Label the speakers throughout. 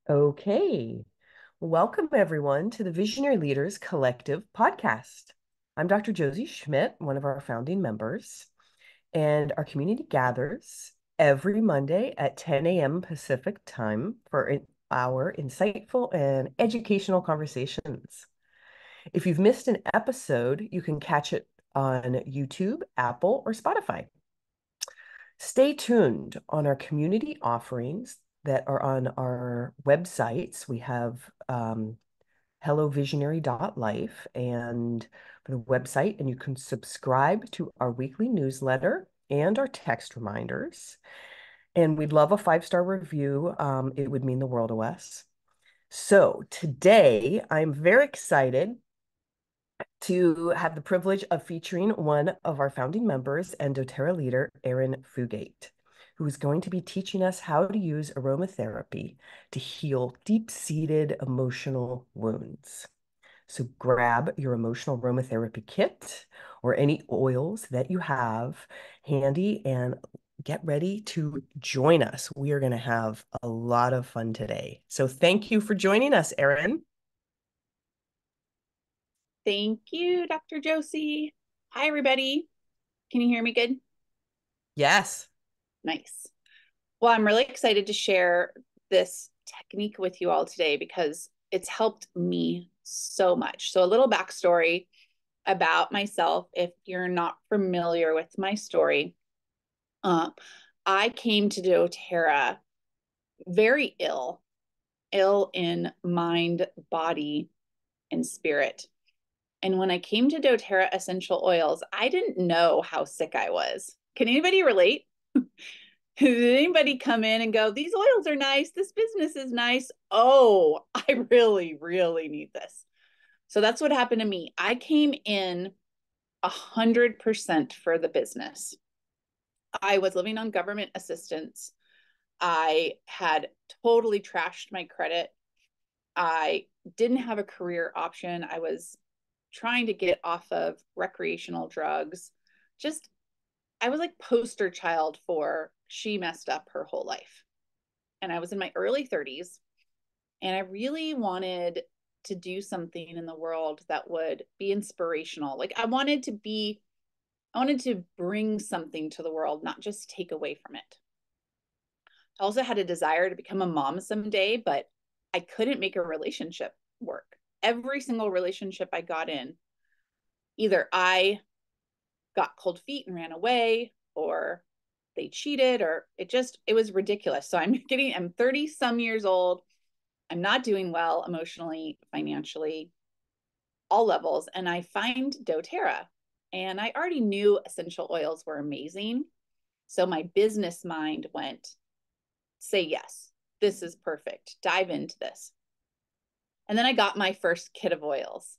Speaker 1: Okay. Welcome, everyone, to the Visionary Leaders Collective podcast. I'm Dr. Josie Schmidt, one of our founding members, and our community gathers every Monday at 10 a.m. Pacific time for our insightful and educational conversations. If you've missed an episode, you can catch it on YouTube, Apple, or Spotify. Stay tuned on our community offerings that are on our websites. We have hellovisionary.life and the website, and you can subscribe to our weekly newsletter and our text reminders. And we'd love a 5-star review. It would mean the world to us. So today, I'm very excited to have the privilege of featuring one of our founding members and doTERRA leader, Arin Fugate, who is going to be teaching us how to use aromatherapy to heal deep-seated emotional wounds. So grab your emotional aromatherapy kit or any oils that you have handy and get ready to join us. We are going to have a lot of fun today. So thank you for joining us, Arin.
Speaker 2: Thank you, Dr. Josie. Hi, everybody. Can you hear me good?
Speaker 1: Yes.
Speaker 2: Nice. Well, I'm really excited to share this technique with you all today because it's helped me so much. So, a little backstory about myself if you're not familiar with my story. Uh, I came to doTERRA very ill in mind, body, and spirit. And when I came to doTERRA essential oils, I didn't know how sick I was. Can anybody relate? Did anybody come in and go, these oils are nice, this business is nice? Oh, I really, really need this. So that's what happened to me. I came in 100% for the business. I was living on government assistance. I had totally trashed my credit. I didn't have a career option. I was trying to get off of recreational drugs. Just, I was like poster child for she messed up her whole life. And I was in my early 30s and I really wanted to do something in the world that would be inspirational. Like I wanted to bring something to the world, not just take away from it. I also had a desire to become a mom someday, but I couldn't make a relationship work. Every single relationship I got in, either I got cold feet and ran away, or they cheated, or it was ridiculous. So I'm 30 some years old. I'm not doing well emotionally, financially, all levels. And I find doTERRA, and I already knew essential oils were amazing. So my business mind went, say yes, this is perfect. Dive into this. And then I got my first kit of oils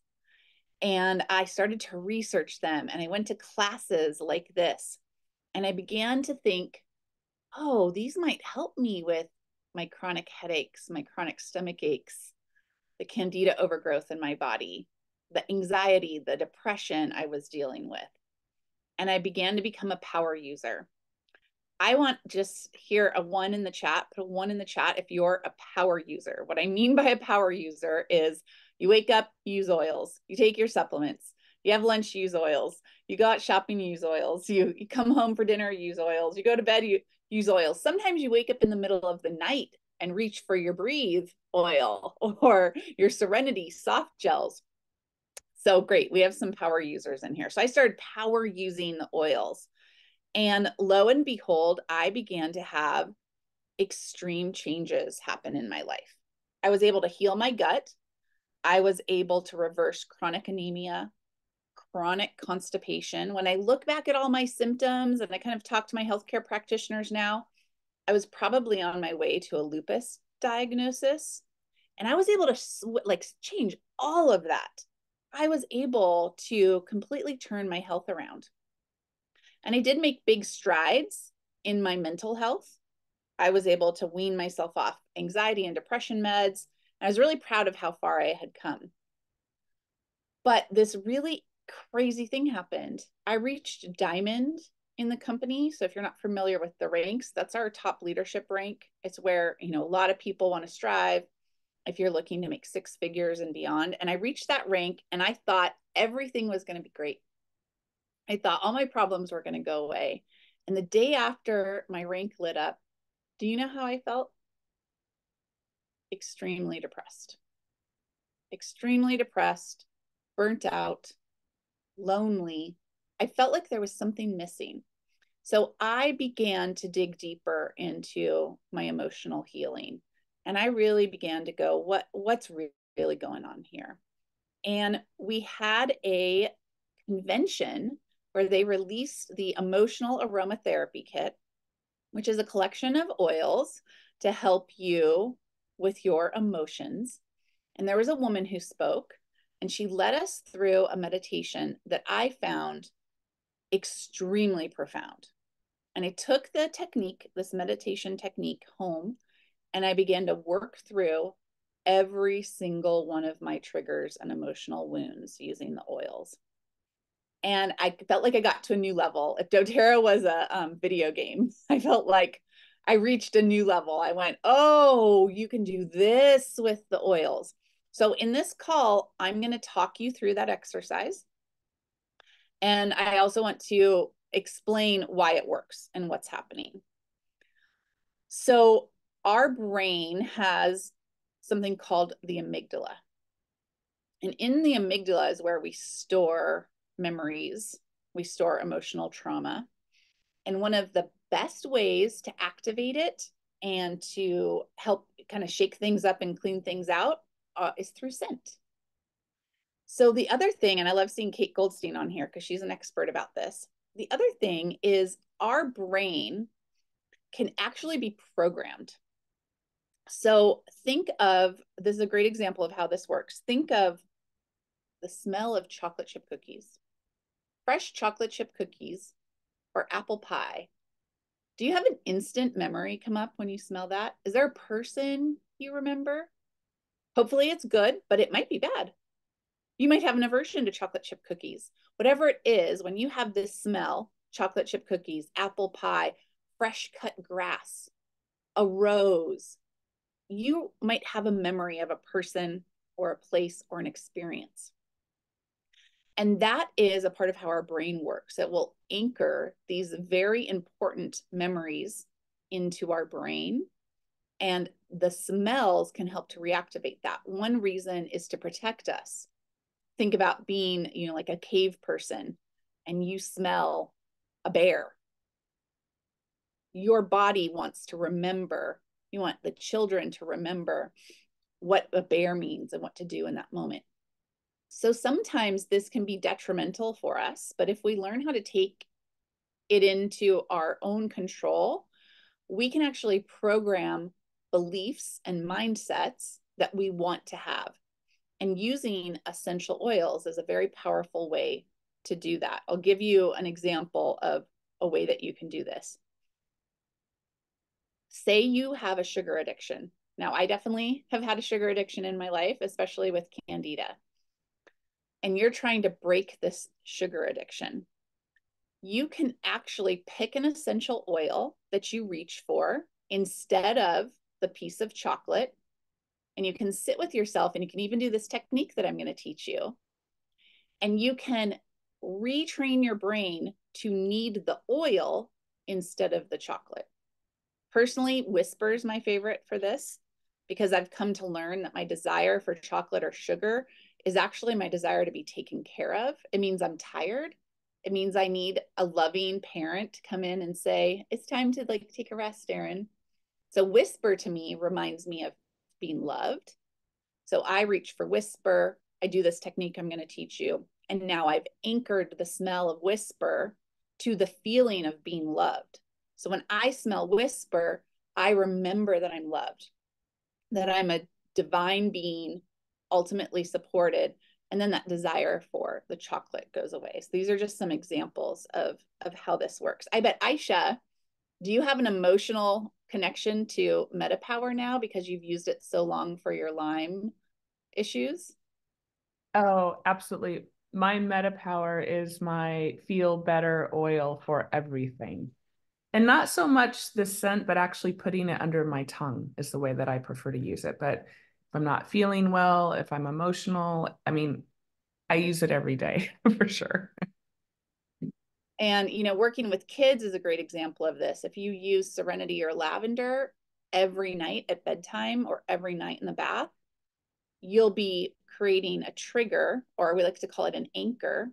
Speaker 2: and I started to research them and I went to classes like this and I began to think, oh, these might help me with my chronic headaches, my chronic stomach aches, the candida overgrowth in my body, the anxiety, the depression I was dealing with. And I began to become a power user. I want just hear a one in the chat, put a one in the chat if you're a power user. What I mean by a power user is you wake up, use oils, you take your supplements, you have lunch, use oils, you go out shopping, use oils, you come home for dinner, use oils, you go to bed, you use oils. Sometimes you wake up in the middle of the night and reach for your breathe oil or your serenity soft gels. So great. We have some power users in here. So I started power using the oils. And lo and behold, I began to have extreme changes happen in my life. I was able to heal my gut. I was able to reverse chronic anemia, chronic constipation. When I look back at all my symptoms and I kind of talk to my healthcare practitioners now, I was probably on my way to a lupus diagnosis. And I was able to like change all of that. I was able to completely turn my health around. And I did make big strides in my mental health. I was able to wean myself off anxiety and depression meds. And I was really proud of how far I had come. But this really crazy thing happened. I reached diamond in the company. So if you're not familiar with the ranks, that's our top leadership rank. It's where, a lot of people want to strive. if you're looking to make six figures and beyond. And I reached that rank and I thought everything was going to be great. I thought all my problems were going to go away. And the day after my rank lit up, do you know how I felt? Extremely depressed. Extremely depressed, burnt out, lonely. I felt like there was something missing. So I began to dig deeper into my emotional healing. And I really began to go, what's really going on here? And we had a convention where they released the emotional aromatherapy kit, which is a collection of oils to help you with your emotions. And there was a woman who spoke, and she led us through a meditation that I found extremely profound. And I took the technique, this meditation technique, home, and I began to work through every single one of my triggers and emotional wounds using the oils. And I felt like I got to a new level. If doTERRA was a video game, I felt like I reached a new level. I went, oh, you can do this with the oils. So in this call, I'm going to talk you through that exercise. And I also want to explain why it works and what's happening. So our brain has something called the amygdala. And in the amygdala is where we store memories, we store emotional trauma. And one of the best ways to activate it and to help kind of shake things up and clean things out is through scent. So the other thing, and I love seeing Kate Goldstein on here because she's an expert about this. The other thing is our brain can actually be programmed. So think of, this is a great example of how this works. Think of the smell of chocolate chip cookies, fresh chocolate chip cookies, or apple pie. Do you have an instant memory come up when you smell that? Is there a person you remember? Hopefully it's good, but it might be bad. You might have an aversion to chocolate chip cookies. Whatever it is, when you have this smell, chocolate chip cookies, apple pie, fresh cut grass, a rose, you might have a memory of a person or a place or an experience. And that is a part of how our brain works. It will anchor these very important memories into our brain. And the smells can help to reactivate that. One reason is to protect us. Think about being, like a cave person and you smell a bear. Your body wants to remember, you want the children to remember what a bear means and what to do in that moment. So sometimes this can be detrimental for us, but if we learn how to take it into our own control, we can actually program beliefs and mindsets that we want to have. And using essential oils is a very powerful way to do that. I'll give you an example of a way that you can do this. Say you have a sugar addiction. Now, I definitely have had a sugar addiction in my life, especially with Candida. And you're trying to break this sugar addiction. You can actually pick an essential oil that you reach for instead of the piece of chocolate. And you can sit with yourself, and you can even do this technique that I'm going to teach you. And you can retrain your brain to need the oil instead of the chocolate. Personally, Whisper is my favorite for this because I've come to learn that my desire for chocolate or sugar is actually my desire to be taken care of. It means I'm tired. It means I need a loving parent to come in and say, it's time to take a rest, Arin. So Whisper to me reminds me of being loved. So I reach for Whisper. I do this technique I'm going to teach you. And now I've anchored the smell of Whisper to the feeling of being loved. So when I smell Whisper, I remember that I'm loved, that I'm a divine being, ultimately supported. And then that desire for the chocolate goes away. So these are just some examples of how this works. I bet, Aisha, do you have an emotional connection to MetaPower now because you've used it so long for your Lyme issues?
Speaker 3: Oh, absolutely. My MetaPower is my feel better oil for everything. And not so much the scent, but actually putting it under my tongue is the way that I prefer to use it. But if I'm not feeling well, if I'm emotional. I mean, I use it every day for sure.
Speaker 2: And, you know, working with kids is a great example of this. If you use serenity or lavender every night at bedtime or every night in the bath, you'll be creating a trigger, or we like to call it an anchor,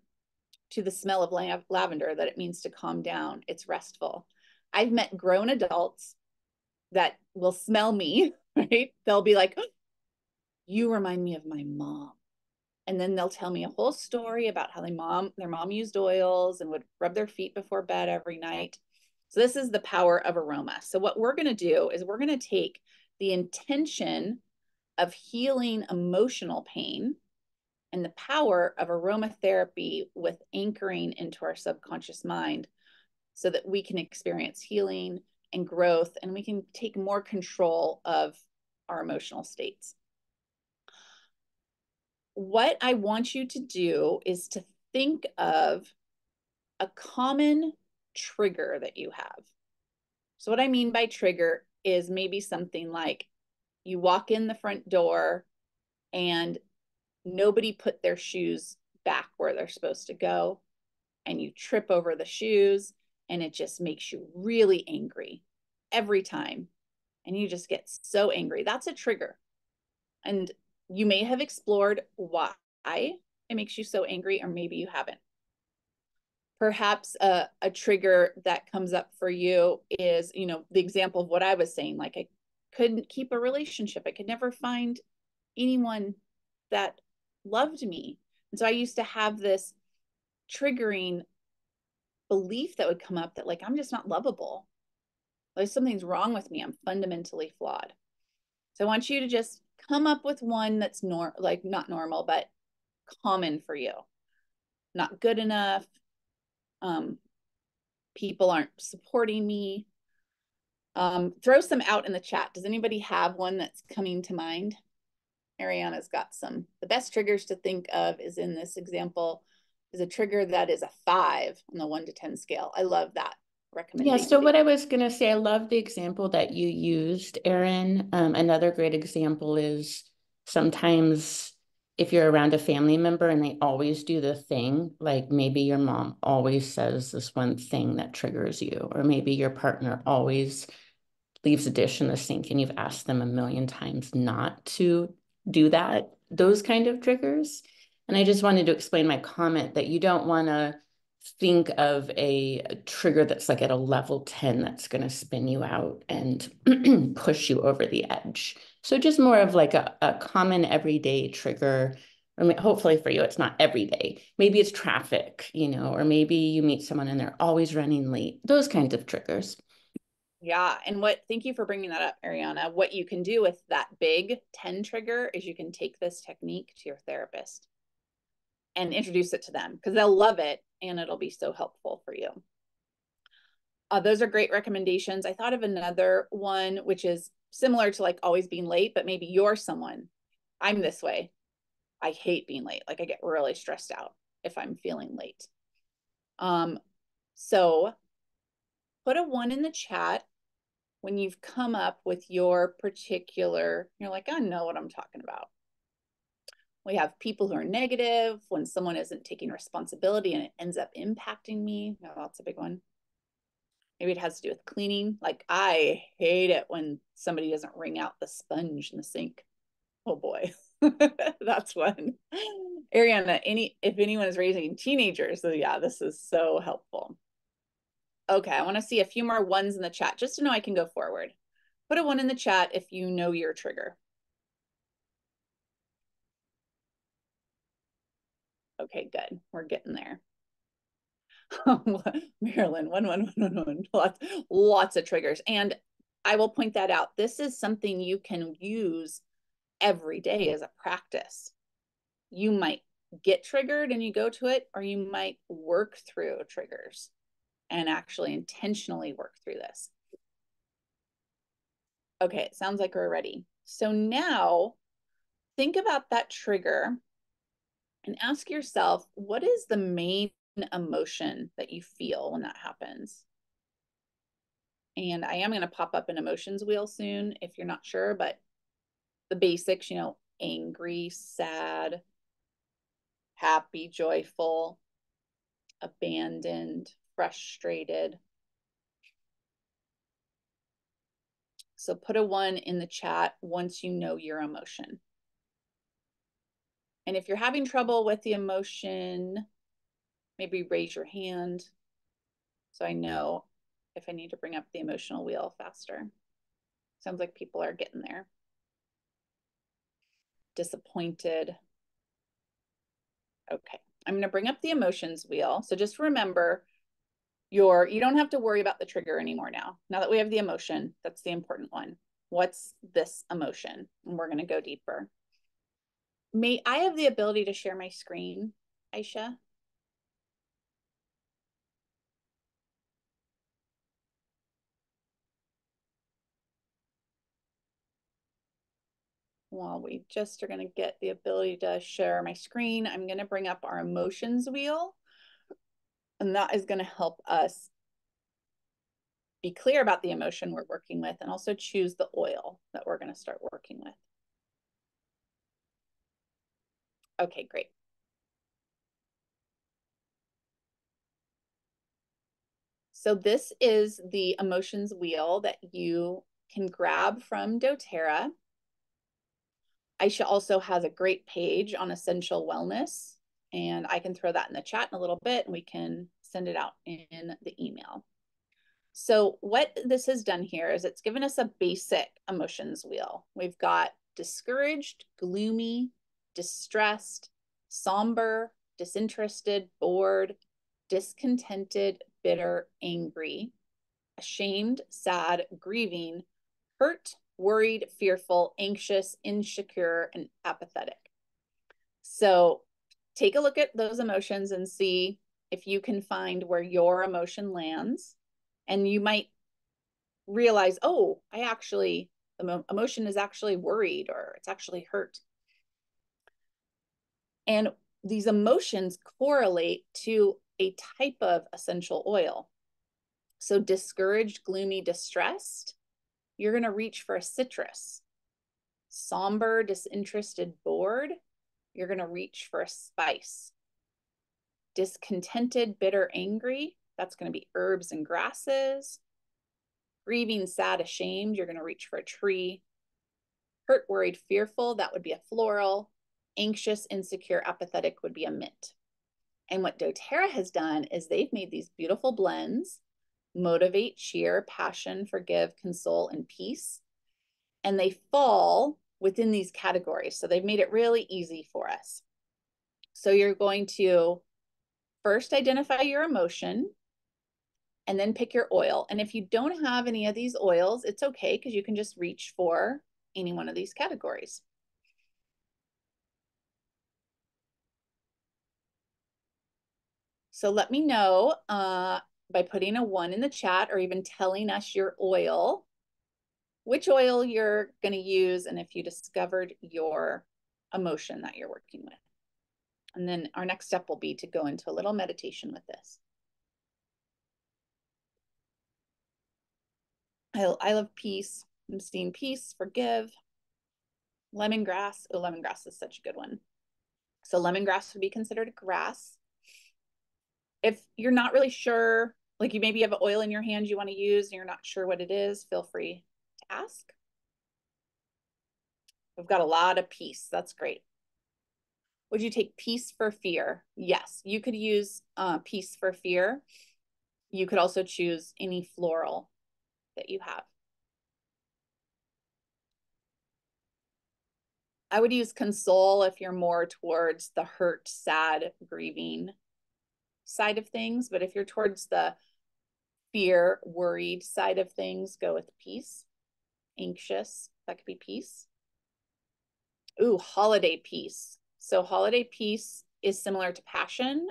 Speaker 2: to the smell of lavender, that it means to calm down. It's restful. I've met grown adults that will smell me, right? They'll be like, oh, you remind me of my mom. And then they'll tell me a whole story about how their mom used oils and would rub their feet before bed every night. So this is the power of aroma. So what we're going to do is we're going to take the intention of healing emotional pain and the power of aromatherapy with anchoring into our subconscious mind so that we can experience healing and growth, and we can take more control of our emotional states. What I want you to do is to think of a common trigger that you have. So what I mean by trigger is maybe something like you walk in the front door and nobody put their shoes back where they're supposed to go, and you trip over the shoes, and it just makes you really angry every time. And you just get so angry. That's a trigger. And you may have explored why it makes you so angry, or maybe you haven't. Perhaps a trigger that comes up for you is, you know, the example of what I was saying, like I couldn't keep a relationship. I could never find anyone that loved me. And so I used to have this triggering belief that would come up that, like, I'm just not lovable. Like something's wrong with me. I'm fundamentally flawed. So I want you to just come up with one that's like not normal, but common for you. Not good enough. People aren't supporting me. Throw some out in the chat. Does anybody have one that's coming to mind? Ariana's got some. The best triggers to think of is in this example is a trigger that is a 5 on the 1 to 10 scale. I love that recommendation.
Speaker 4: Yeah, so what I was going to say, I love the example that you used, Arin. Another great example is sometimes if you're around a family member and they always do the thing, like maybe your mom always says this one thing that triggers you, or maybe your partner always leaves a dish in the sink and you've asked them a million times not to do that, those kind of triggers. And I just wanted to explain my comment that you don't want to think of a trigger that's like at a level 10 that's going to spin you out and push you over the edge. So just more of like a common everyday trigger. I mean, hopefully for you, it's not every day. Maybe it's traffic, you know, or maybe you meet someone and they're always running late. Those kinds of triggers.
Speaker 2: Yeah. And thank you for bringing that up, Ariana. What you can do with that big 10 trigger is you can take this technique to your therapist and introduce it to them, because they'll love it and it'll be so helpful for you. Those are great recommendations. I thought of another one, which is similar to like always being late, but maybe you're someone. I'm this way. I hate being late. Like I get really stressed out if I'm feeling late. So put a 1 in the chat when you've come up with your particular, you're like, I know what I'm talking about. We have people who are negative, when someone isn't taking responsibility and it ends up impacting me. No, that's a big one. Maybe it has to do with cleaning. Like I hate it when somebody doesn't wring out the sponge in the sink. Oh boy, that's one. Ariana, if anyone is raising teenagers, so yeah, this is so helpful. Okay, I want to see a few more 1s in the chat just to know I can go forward. Put a 1 in the chat if you know your trigger. Okay, good. We're getting there. Marilyn, 1. Lots of triggers. And I will point that out. This is something you can use every day as a practice. You might get triggered and you go to it, or you might work through triggers and actually intentionally work through this. Okay, it sounds like we're ready. So now think about that trigger and ask yourself, what is the main emotion that you feel when that happens? And I am going to pop up an emotions wheel soon if you're not sure, but the basics, you know, angry, sad, happy, joyful, abandoned, frustrated. So put a 1 in the chat once you know your emotion. And if you're having trouble with the emotion, maybe raise your hand so I know if I need to bring up the emotional wheel faster. Sounds like people are getting there. Disappointed. Okay, I'm going to bring up the emotions wheel. So just remember, you don't have to worry about the trigger anymore now. Now that we have the emotion, that's the important one. What's this emotion? And we're going to go deeper. May I have the ability to share my screen, Aisha? Well, we just are going to get the ability to share my screen. I'm going to bring up our emotions wheel, and that is going to help us be clear about the emotion we're working with and also choose the oil that we're going to start working with. Okay, great. So this is the emotions wheel that you can grab from doTERRA. Aisha also has a great page on essential wellness, and I can throw that in the chat in a little bit, and we can send it out in the email. So what this has done here is it's given us a basic emotions wheel. We've got discouraged, gloomy, distressed, somber, disinterested, bored, discontented, bitter, angry, ashamed, sad, grieving, hurt, worried, fearful, anxious, insecure, and apathetic. So take a look at those emotions and see if you can find where your emotion lands. And you might realize, oh, the emotion is actually worried, or it's actually hurt. And these emotions correlate to a type of essential oil. So discouraged, gloomy, distressed, you're going to reach for a citrus. Somber, disinterested, bored, you're going to reach for a spice. Discontented, bitter, angry, that's going to be herbs and grasses. Grieving, sad, ashamed, you're going to reach for a tree. Hurt, worried, fearful, that would be a floral. Anxious, insecure, apathetic would be a mint. And what doTERRA has done is they've made these beautiful blends: motivate, cheer, passion, forgive, console, and peace. And they fall within these categories. So they've made it really easy for us. So you're going to first identify your emotion and then pick your oil. And if you don't have any of these oils, it's okay, because you can just reach for any one of these categories. So let me know by putting a 1 in the chat, or even telling us your oil, which oil you're going to use, and if you discovered your emotion that you're working with. And then our next step will be to go into a little meditation with this. I love peace. I'm seeing peace, forgive, lemongrass. Oh, lemongrass is such a good one. So lemongrass would be considered a grass. If you're not really sure, like you maybe have an oil in your hand you want to use and you're not sure what it is, feel free to ask. We've got a lot of peace. That's great. Would you take peace for fear? Yes, you could use peace for fear. You could also choose any floral that you have. I would use console if you're more towards the hurt, sad, grieving side of things. But if you're towards the fear, worried side of things, go with peace. Anxious, that could be peace. Ooh, holiday peace. So holiday peace is similar to passion.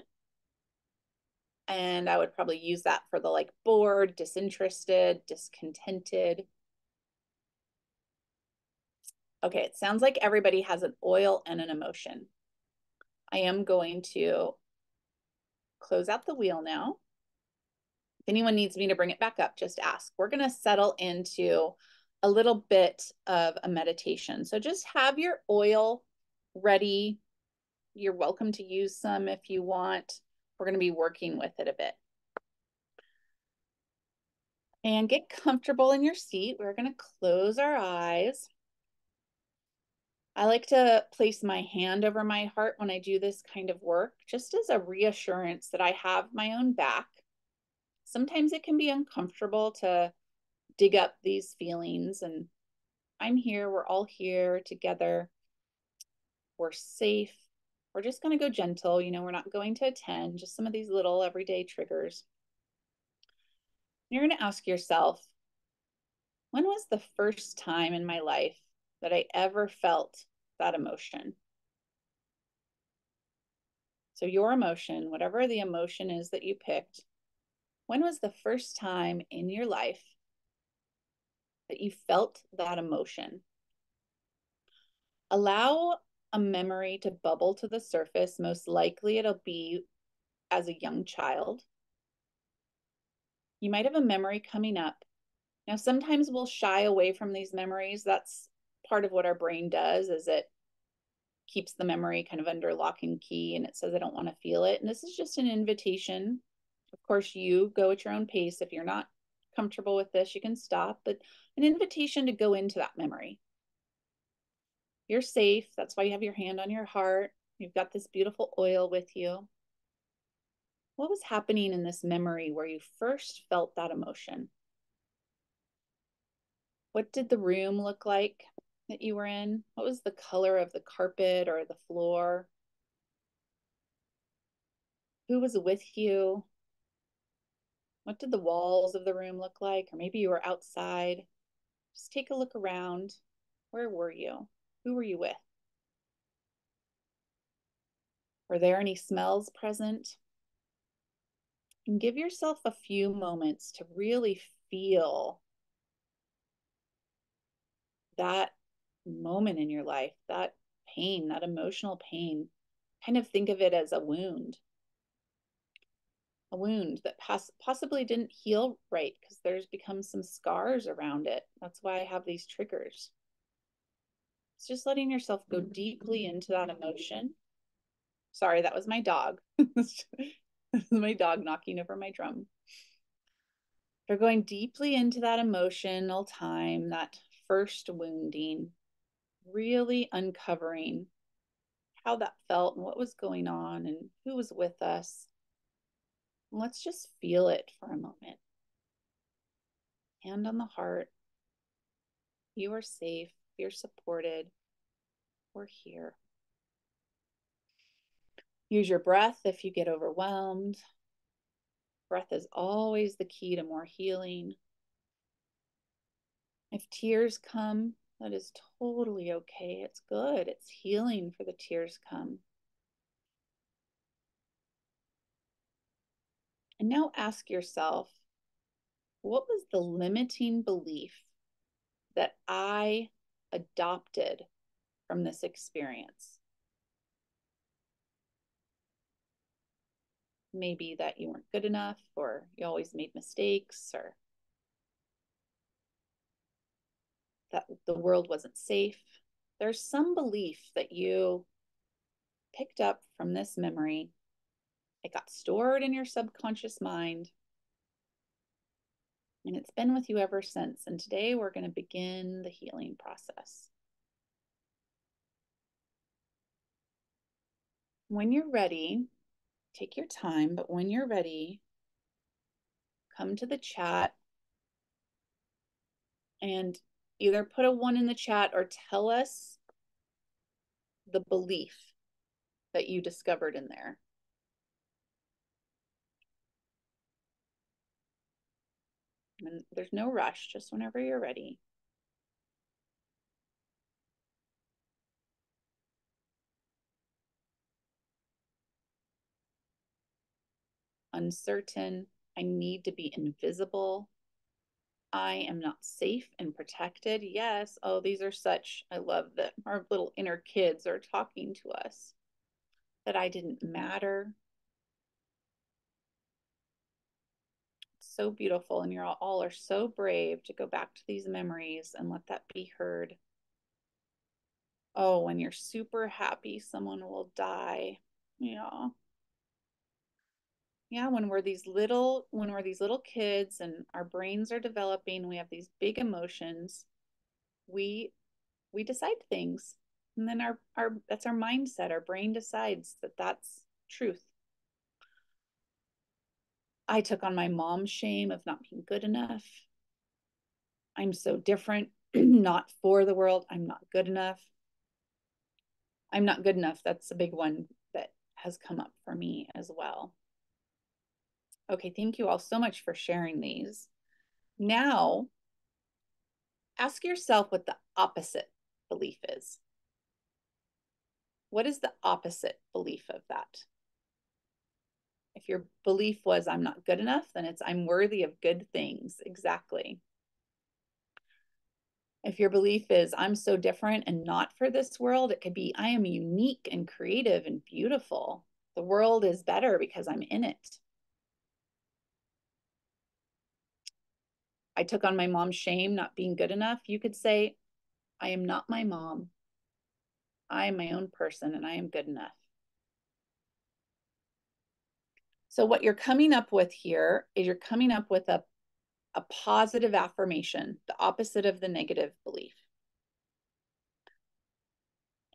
Speaker 2: And I would probably use that for the like bored, disinterested, discontented. Okay, it sounds like everybody has an oil and an emotion. I am going to close out the wheel now. If anyone needs me to bring it back up, just ask. We're going to settle into a little bit of a meditation. So just have your oil ready. You're welcome to use some if you want. We're going to be working with it a bit. And get comfortable in your seat. We're going to close our eyes. I like to place my hand over my heart when I do this kind of work, just as a reassurance that I have my own back. Sometimes it can be uncomfortable to dig up these feelings, and I'm here. We're all here together. We're safe. We're just going to go gentle. You know, we're not going to attend, just some of these little everyday triggers. You're going to ask yourself, when was the first time in my life that I ever felt that emotion? So your emotion, whatever the emotion is that you picked, when was the first time in your life that you felt that emotion? Allow a memory to bubble to the surface. Most likely it'll be as a young child. You might have a memory coming up. Now, sometimes we'll shy away from these memories. That's part of what our brain does, is it keeps the memory kind of under lock and key, and it says, I don't want to feel it. And this is just an invitation. Of course, you go at your own pace. If you're not comfortable with this, you can stop, but an invitation to go into that memory. You're safe. That's why you have your hand on your heart. You've got this beautiful oil with you. What was happening in this memory where you first felt that emotion? What did the room look like that you were in? What was the color of the carpet or the floor? Who was with you? What did the walls of the room look like? Or maybe you were outside. Just take a look around. Where were you? Who were you with? Were there any smells present? And give yourself a few moments to really feel that moment in your life, that pain, that emotional pain. Kind of think of it as a wound that possibly didn't heal right because there's become some scars around it. That's why I have these triggers. It's just letting yourself go deeply into that emotion. Sorry, that was my dog. My dog knocking over my drum. They're going deeply into that emotional time, that first wounding, really uncovering how that felt and what was going on and who was with us. And let's just feel it for a moment. Hand on the heart. You are safe. You're supported. We're here. Use your breath if you get overwhelmed. Breath is always the key to more healing. If tears come, that is totally okay. It's good. It's healing for the tears come. And now ask yourself, what was the limiting belief that I adopted from this experience? Maybe that you weren't good enough, or you always made mistakes, or that the world wasn't safe. There's some belief that you picked up from this memory. It got stored in your subconscious mind, and it's been with you ever since. And today we're going to begin the healing process. When you're ready, take your time, but when you're ready, come to the chat and either put a 1 in the chat or tell us the belief that you discovered in there. And there's no rush, just whenever you're ready. Uncertain. I need to be invisible. I am not safe and protected. Yes. Oh, these are such, I love that our little inner kids are talking to us. That I didn't matter. so beautiful, and you're all are so brave to go back to these memories and let that be heard. Oh, when you're super happy, someone will die. Yeah. Yeah, when we're these little kids and our brains are developing, we have these big emotions, we decide things. And then our that's our mindset. Our brain decides that that's truth. I took on my mom's shame of not being good enough. I'm so different, not for the world. I'm not good enough. I'm not good enough. That's a big one that has come up for me as well. Okay, thank you all so much for sharing these. Now, ask yourself what the opposite belief is. What is the opposite belief of that? If your belief was, I'm not good enough, then it's, I'm worthy of good things. Exactly. If your belief is, I'm so different and not for this world, it could be, I am unique and creative and beautiful. The world is better because I'm in it. I took on my mom's shame, not being good enough. You could say, I am not my mom. I am my own person and I am good enough. So what you're coming up with here is you're coming up with a positive affirmation, the opposite of the negative belief.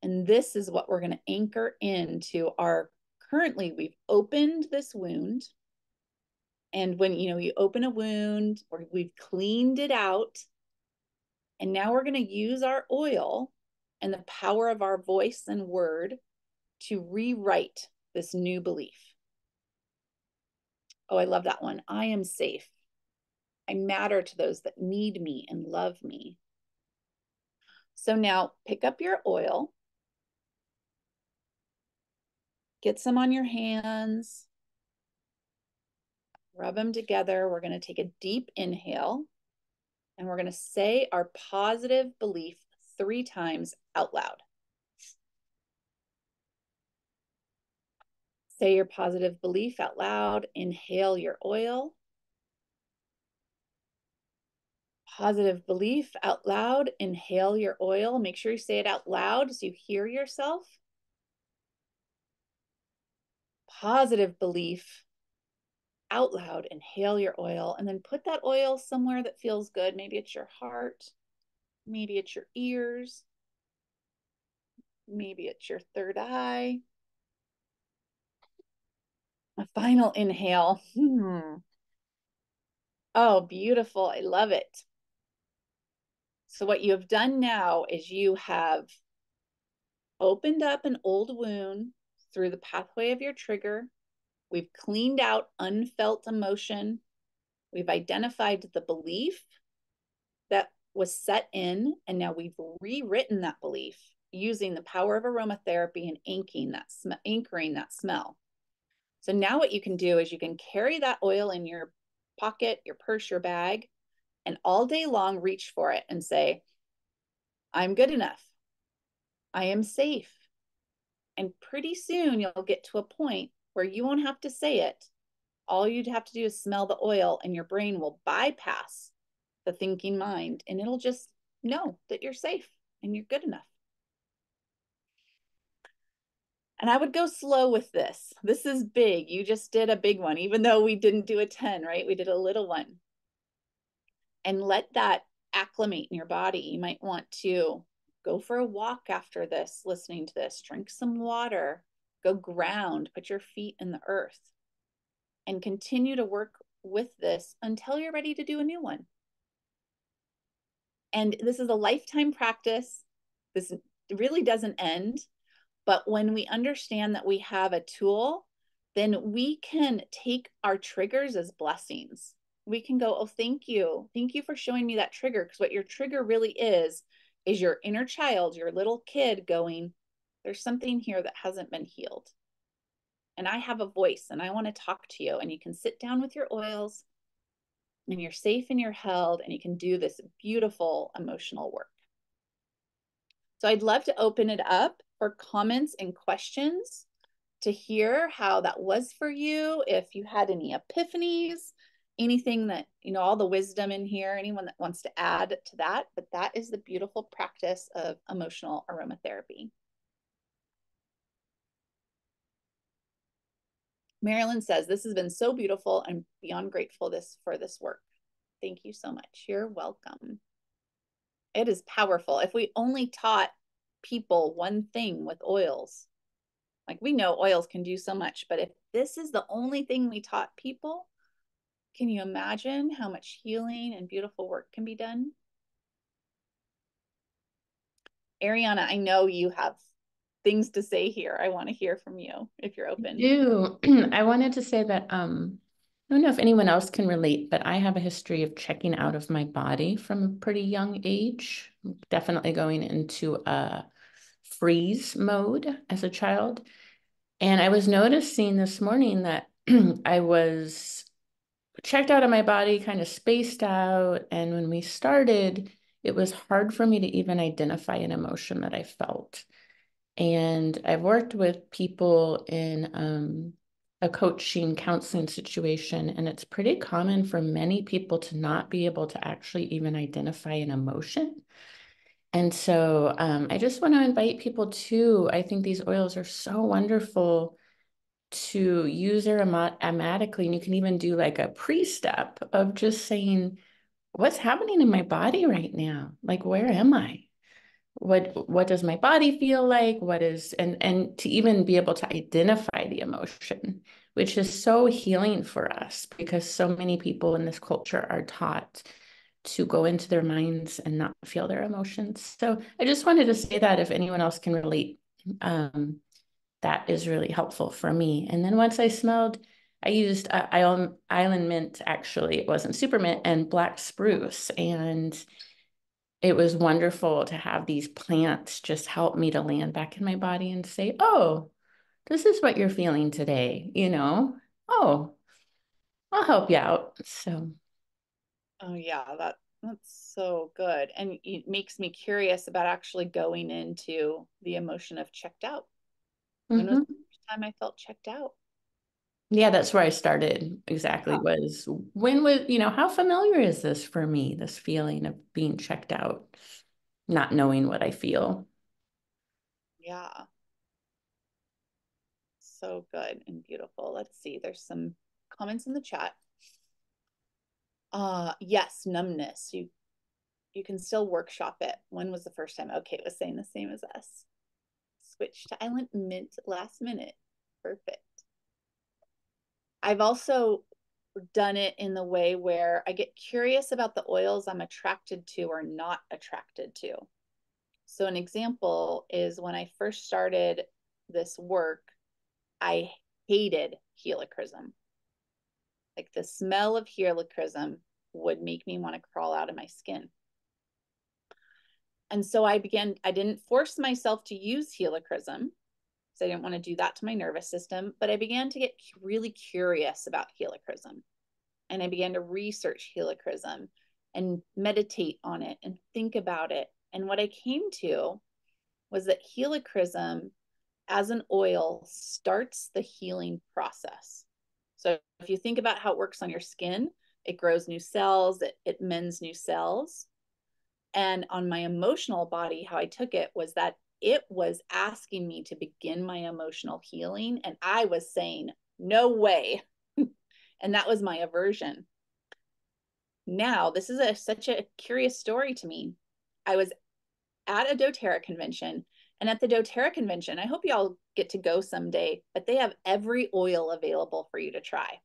Speaker 2: And this is what we're going to anchor into our, currently we've opened this wound. And when, you open a wound, or we've cleaned it out, and now we're going to use our oil and the power of our voice and word to rewrite this new belief. Oh, I love that one. I am safe. I matter to those that need me and love me. So now pick up your oil, get some on your hands, rub them together. We're going to take a deep inhale, and we're going to say our positive belief 3 times out loud. Say your positive belief out loud. Inhale your oil. Positive belief out loud. Inhale your oil. Make sure you say it out loud so you hear yourself. Positive belief out loud. Inhale your oil, and then put that oil somewhere that feels good. Maybe it's your heart. Maybe it's your ears. Maybe it's your third eye. A final inhale. Oh, beautiful. I love it. So what you have done now is you have opened up an old wound through the pathway of your trigger. We've cleaned out unfelt emotion. We've identified the belief that was set in, and now we've rewritten that belief using the power of aromatherapy and anchoring that smell. So now what you can do is you can carry that oil in your pocket, your purse, your bag, and all day long reach for it and say, I'm good enough. I am safe. And pretty soon you'll get to a point where you won't have to say it. All you'd have to do is smell the oil, and your brain will bypass the thinking mind, and it'll just know that you're safe and you're good enough. And I would go slow with this. This is big. You just did a big one, even though we didn't do a 10, right? We did a little one. And let that acclimate in your body. You might want to go for a walk after this, listening to this, drink some water, go ground, put your feet in the earth, and continue to work with this until you're ready to do a new one. And this is a lifetime practice. This really doesn't end. But when we understand that we have a tool, then we can take our triggers as blessings. We can go, oh, thank you. Thank you for showing me that trigger. Because what your trigger really is your inner child, your little kid going, there's something here that hasn't been healed. And I have a voice and I want to talk to you. And you can sit down with your oils and you're safe and you're held, and you can do this beautiful emotional work. So I'd love to open it up for comments and questions to hear how that was for you. If you had any epiphanies, anything that, all the wisdom in here, anyone that wants to add to that, but that is the beautiful practice of emotional aromatherapy. Marilyn says, this has been so beautiful. I'm beyond grateful for this work. Thank you so much. You're welcome. It is powerful. If we only taught people one thing with oils, like we know oils can do so much, but if this is the only thing we taught people, can you imagine how much healing and beautiful work can be done? Ariana, I know you have things to say here. I want to hear from you if you're open.
Speaker 4: I wanted to say that I don't know if anyone else can relate, but I have a history of checking out of my body from a pretty young age, definitely going into a freeze mode as a child. And I was noticing this morning that I was checked out of my body, kind of spaced out. And when we started, it was hard for me to even identify an emotion that I felt. And I've worked with people in a coaching, counseling situation, and it's pretty common for many people to not be able to actually even identify an emotion. And so I just want to invite people to, I think these oils are so wonderful to use aromatically. And you can even do like a pre-step of just saying, what's happening in my body right now? Like, where am I? What does my body feel like? What is, and to even be able to identify the emotion, which is so healing for us because so many people in this culture are taught to go into their minds and not feel their emotions. So I just wanted to say that if anyone else can relate, that is really helpful for me. And then once I smelled, I used island mint, actually, it wasn't super mint, and black spruce. And it was wonderful to have these plants just help me to land back in my body and say, oh, this is what you're feeling today, Oh, I'll help you out. So.
Speaker 2: Oh yeah, that's so good. And it makes me curious about actually going into the emotion of checked out. When was the first time I felt checked out?
Speaker 4: Yeah, that's where I started exactly, was when was, how familiar is this for me, this feeling of being checked out, not knowing what I feel.
Speaker 2: Yeah. So good and beautiful. Let's see. There's some comments in the chat. Yes, numbness. You can still workshop it. When was the first time? Okay, it was saying the same as us. Switch to Island Mint last minute. Perfect. I've also done it in the way where I get curious about the oils I'm attracted to or not attracted to. So an example is when I first started this work, I hated helichrysum. Like the smell of helichrysum would make me want to crawl out of my skin. And so I didn't force myself to use helichrysum because I didn't want to do that to my nervous system, but I began to get really curious about helichrysum. And I began to research helichrysum and meditate on it and think about it. And what I came to was that helichrysum as an oil starts the healing process. So if you think about how it works on your skin, it grows new cells, it mends new cells. And on my emotional body, how I took it was that it was asking me to begin my emotional healing. And I was saying, no way. And that was my aversion. Now, this is such a curious story to me. I was at a doTERRA convention, and at the doTERRA convention, I hope y'all get to go someday, but they have every oil available for you to try.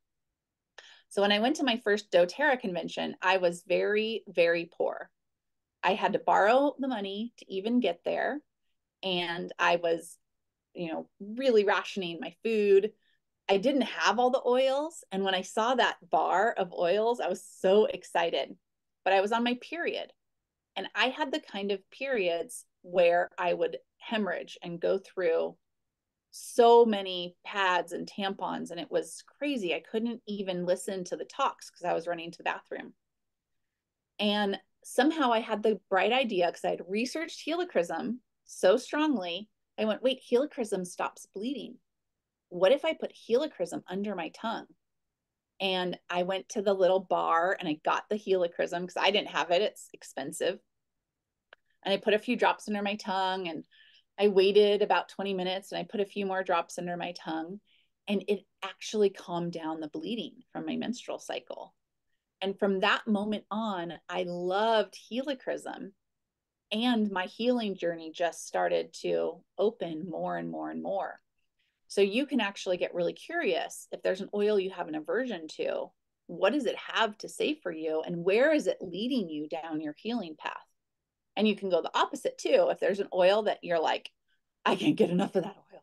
Speaker 2: So when I went to my first doTERRA convention, I was very, very poor. I had to borrow the money to even get there. And I was, really rationing my food. I didn't have all the oils. And when I saw that bar of oils, I was so excited. But I was on my period. And I had the kind of periods where I would hemorrhage and go through so many pads and tampons. And it was crazy. I couldn't even listen to the talks because I was running to the bathroom. And somehow I had the bright idea because I had researched helichrysum so strongly. I went, wait, helichrysum stops bleeding. What if I put helichrysum under my tongue? And I went to the little bar and I got the helichrysum because I didn't have it. It's expensive. And I put a few drops under my tongue, and I waited about 20 minutes and I put a few more drops under my tongue, and it actually calmed down the bleeding from my menstrual cycle. And from that moment on, I loved helichrysum, and my healing journey just started to open more and more and more. So you can actually get really curious if there's an oil you have an aversion to, what does it have to say for you, and where is it leading you down your healing path? And you can go the opposite too. If there's an oil that you're like, I can't get enough of that oil,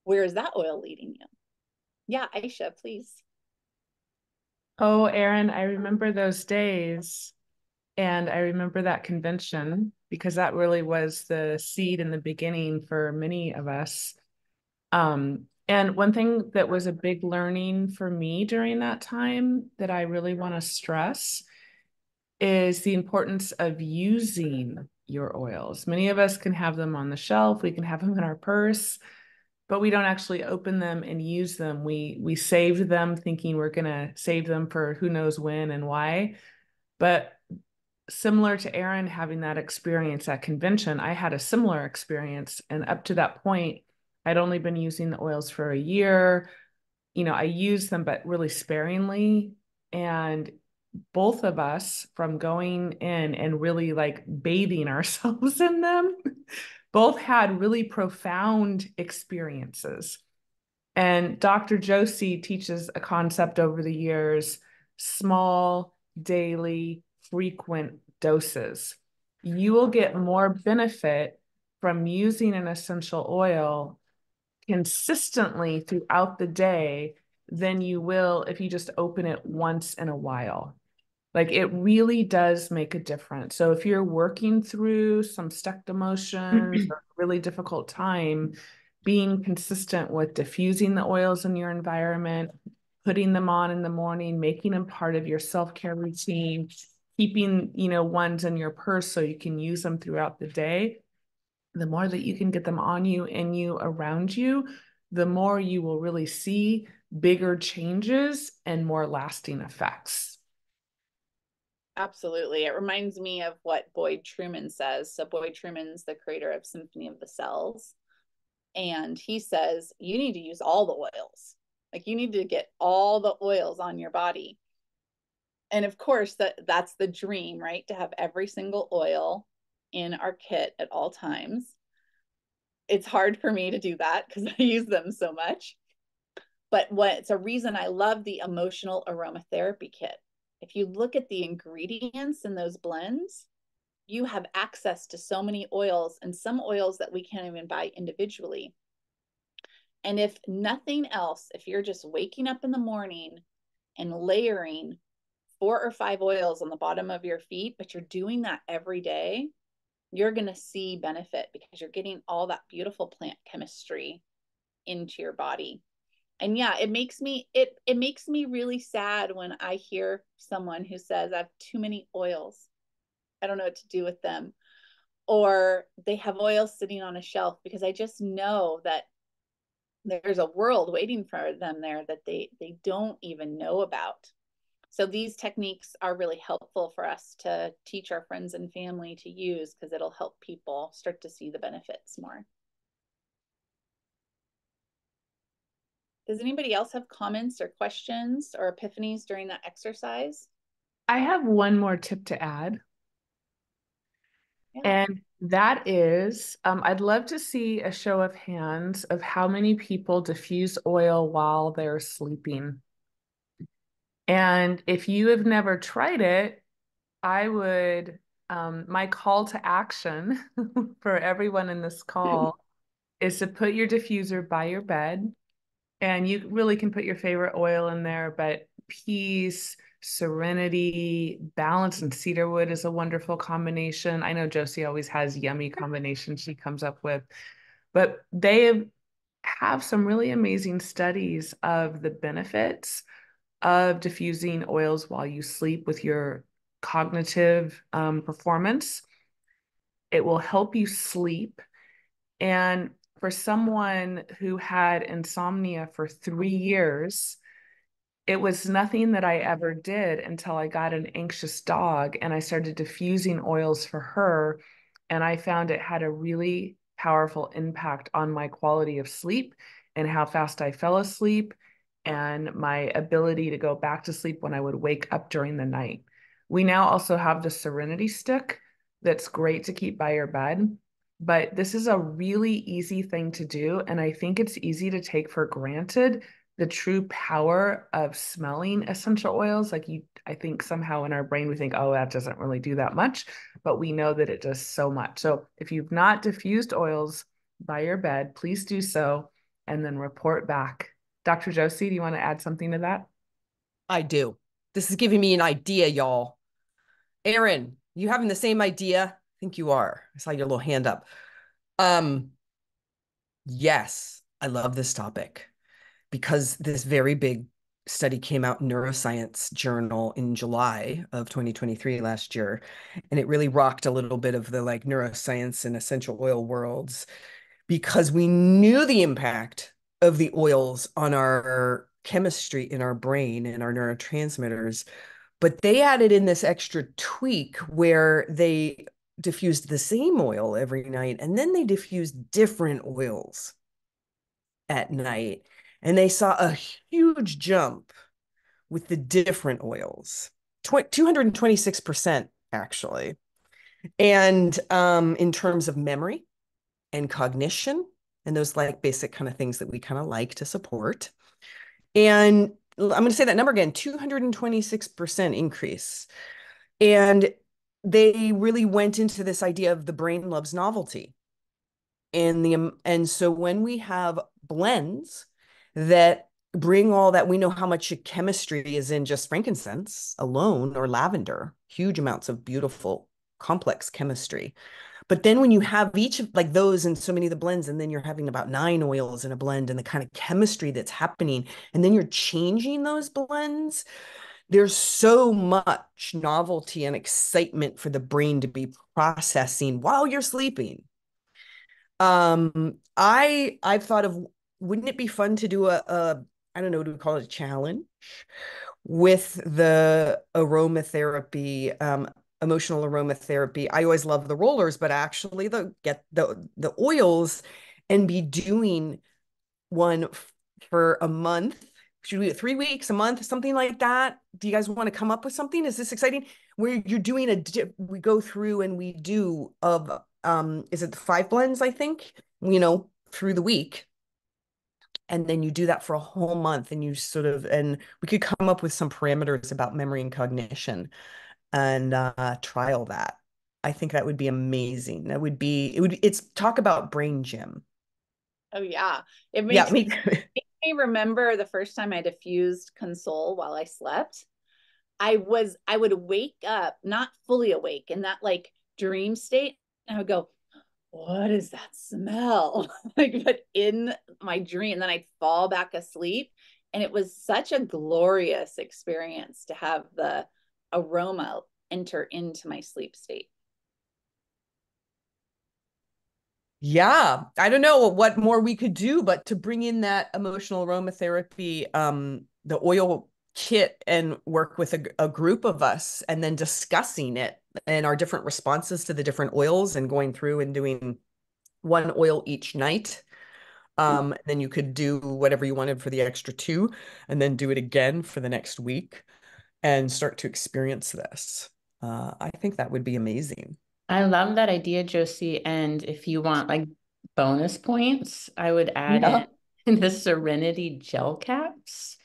Speaker 2: where is that oil leading you? Yeah, Aisha, please.
Speaker 3: Oh, Arin, I remember those days. And I remember that convention because that really was the seed in the beginning for many of us. And one thing that was a big learning for me during that time that I really want to stress is the importance of using your oils. Many of us can have them on the shelf, we can have them in our purse, but we don't actually open them and use them. We saved them thinking we're going to save them for who knows when and why. But similar to Arin having that experience at convention, I had a similar experience. And up to that point, I'd only been using the oils for a year. You know, I used them, but really sparingly. And both of us, from going in and really like bathing ourselves in them, both had really profound experiences. And Dr. Josie teaches a concept over the years: small, daily, frequent doses. You will get more benefit from using an essential oil consistently throughout the day than you will if you just open it once in a while. Like, it really does make a difference. So if you're working through some stuck emotions or a really difficult time, being consistent with diffusing the oils in your environment, putting them on in the morning, making them part of your self-care routine, keeping, ones in your purse so you can use them throughout the day. The more that you can get them on you, in you, around you, the more you will really see bigger changes and more lasting effects.
Speaker 2: Absolutely. It reminds me of what Boyd Truman says. So Boyd Truman's the creator of Symphony of the Cells. And he says, you need to use all the oils. Like, you need to get all the oils on your body. And of course, that's the dream, right? To have every single oil in our kit at all times. It's hard for me to do that because I use them so much. But it's a reason I love the emotional aromatherapy kit. If you look at the ingredients in those blends, you have access to so many oils, and some oils that we can't even buy individually. And if nothing else, if you're just waking up in the morning and layering 4 or 5 oils on the bottom of your feet, but you're doing that every day, you're going to see benefit because you're getting all that beautiful plant chemistry into your body. And yeah, it makes me really sad when I hear someone who says, I have too many oils, I don't know what to do with them, or they have oils sitting on a shelf, because I just know that there's a world waiting for them there that they don't even know about. So these techniques are really helpful for us to teach our friends and family to use, because it'll help people start to see the benefits more. Does anybody else have comments or questions or epiphanies during that exercise?
Speaker 3: I have one more tip to add.
Speaker 2: Yeah.
Speaker 3: And that is, I'd love to see a show of hands of how many people diffuse oil while they're sleeping. And if you have never tried it, I would, my call to action for everyone in this call is to put your diffuser by your bed. And you really can put your favorite oil in there, but peace, serenity, balance, and cedarwood is a wonderful combination. I know Josie always has yummy combinations she comes up with, but they have some really amazing studies of the benefits of diffusing oils while you sleep with your cognitive performance. It will help you sleep. And for someone who had insomnia for 3 years, it was nothing that I ever did until I got an anxious dog and I started diffusing oils for her. And I found it had a really powerful impact on my quality of sleep and how fast I fell asleep and my ability to go back to sleep when I would wake up during the night. We now also have the Serenity Stick that's great to keep by your bed. But this is a really easy thing to do. And I think it's easy to take for granted the true power of smelling essential oils. Like I think somehow in our brain, we think, oh, that doesn't really do that much, but we know that it does so much. So if you've not diffused oils by your bed, please do so and then report back. Dr. Josie, do you want to add something to that?
Speaker 1: I do. This is giving me an idea, y'all. Arin, you having the same idea? I think you are. I saw your little hand up. Yes, I love this topic because this very big study came out in Neuroscience Journal in July of 2023 last year, and it really rocked a little bit of the like neuroscience and essential oil worlds because we knew the impact of the oils on our chemistry in our brain and our neurotransmitters, but they added in this extra tweak where they diffused the same oil every night and then they diffused different oils at night. And they saw a huge jump with the different oils, 226% actually. And in terms of memory and cognition and those like basic kind of things that we kind of like to support. And I'm going to say that number again, 226% increase. And they really went into this idea of the brain loves novelty. And so when we have blends that bring all that, we know how much chemistry is in just frankincense alone or lavender, huge amounts of beautiful complex chemistry. But then when you have each of like those and so many of the blends, and then you're having about 9 oils in a blend and the kind of chemistry that's happening, and then you're changing those blends, there's so much novelty and excitement for the brain to be processing while you're sleeping. I've thought of, wouldn't it be fun to do a I don't know, do we call it a challenge with the aromatherapy, emotional aromatherapy. I always love the rollers, but actually get the oils and be doing one for a month. Should we do 3 weeks, a month, something like that? Do you guys want to come up with something? Is this exciting? Where you're doing we go through and we do of is it 5 blends, I think, through the week. And then you do that for a whole month and you sort of, and we could come up with some parameters about memory and cognition and trial that. I think that would be amazing. It's talk about brain gym.
Speaker 2: Oh yeah. It
Speaker 1: Yeah,
Speaker 2: makes me remember the first time I diffused Console while I slept. I would wake up not fully awake in that like dream state, and I would go, what is that smell? Like, but in my dream, then I'd fall back asleep. And it was such a glorious experience to have the aroma enter into my sleep state.
Speaker 1: Yeah, I don't know what more we could do, but to bring in that emotional aromatherapy, the oil kit and work with a group of us and then discussing it and our different responses to the different oils and going through and doing one oil each night. And then you could do whatever you wanted for the extra 2 and then do it again for the next week and start to experience this. I think that would be amazing.
Speaker 4: I love that idea, Josie. And if you want like bonus points, I would add
Speaker 1: Yeah.
Speaker 4: in the Serenity gel caps.